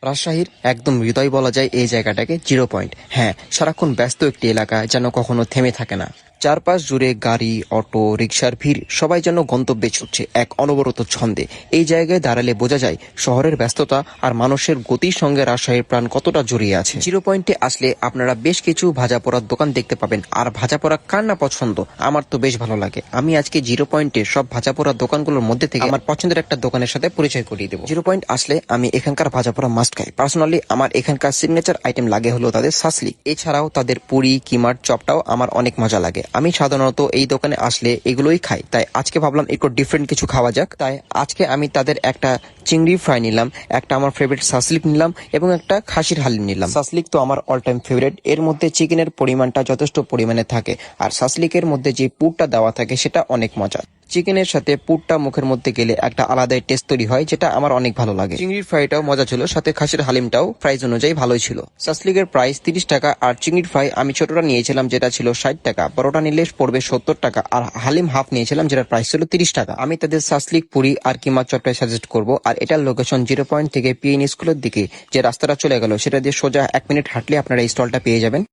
রাজশাহীর একদম হৃদয় বলা যায় এই জায়গাটাকে, জিরো পয়েন্ট। হ্যাঁ, সারাক্ষণ ব্যস্ত একটি এলাকা, যেন কখনো থেমে থাকে না। চারপাশ জুড়ে গাড়ি, অটো, রিকশার ভিড়, সবাই যেন গন্তব্যে ছুটছে এক অনবরত ছন্দে। এই জায়গায় দাঁড়ালে বোঝা যায় শহরের ব্যস্ততা আর মানুষের গতির সঙ্গে রাজশাহীর প্রাণ কতটা জড়িয়ে আছে। জিরো পয়েন্টে আসলে আপনারা বেশ কিছু ভাজা পোড়ার দোকান দেখতে পাবেন। আর ভাজা পোড়া কার না পছন্দ? আমার তো বেশ ভালো লাগে। আমি আজকে জিরো পয়েন্টে সব ভাজা পোড়ার দোকানগুলোর মধ্যে থেকে আমার পছন্দের একটা দোকানের সাথে পরিচয় করিয়ে দেবো। জিরো পয়েন্ট আসলে আমি এখানকার ভাজা পোড়া মাস্ট খাই। পার্সোনালি আমার এখানকার সিগনেচার আইটেম লাগে হলো তাদের সাসলিক। এছাড়াও তাদের পুরি, কিমার, চপটাও আমার অনেক মজা লাগে। আমি সাধারণত এই দোকানে আসলে এগুলোই খাই, তাই আজকে ভাবলাম একটু ডিফারেন্ট কিছু খাওয়া যাক। তাই আজকে আমি তাদের একটা চিংড়ি ফ্রাই নিলাম, একটা আমার ফেভারিট সাসলিক নিলাম এবং একটা খাসির হালিম নিলাম। সাসলিক তো আমার অল টাইম ফেভারিট। এর মধ্যে চিকেনের পরিমাণটা যথেষ্ট পরিমাণে থাকে, আর সাসলিকের মধ্যে যে পুরটা দেওয়া থাকে সেটা অনেক মজা। চিকেনের সাথে পুরটা মুখের মধ্যে গেলে একটা আলাদাই টেস্ট তৈরি হয়, যেটা আমার অনেক ভালো লাগে। চিংড়ির ফ্রাইটাও মজা ছিল, সাথে খাসির হালিমটাও প্রাইস অনুযায়ী ভালোই ছিল। সাসলিকের প্রাইস 30 টাকা, আর চিংড়ির ফ্রাই আমি ছোটটা নিয়েছিলাম যেটা ছিল 60 টাকা, বড়টা নিলে পড়বে 70 টাকা, আর হালিম হাফ নিয়েছিলাম যেটার প্রাইস ছিল 30 টাকা। আমি তাদের সাসলিক, পুরি আর কিমা চপটাই সাজেস্ট করবো। আর এটার লোকেশন জিরো পয়েন্ট থেকে পিএন স্কুলের দিকে যে রাস্তাটা চলে গেল সেটা দিয়ে সোজা 1 মিনিট হাঁটলে আপনারা এই স্টলটা পেয়ে যাবেন।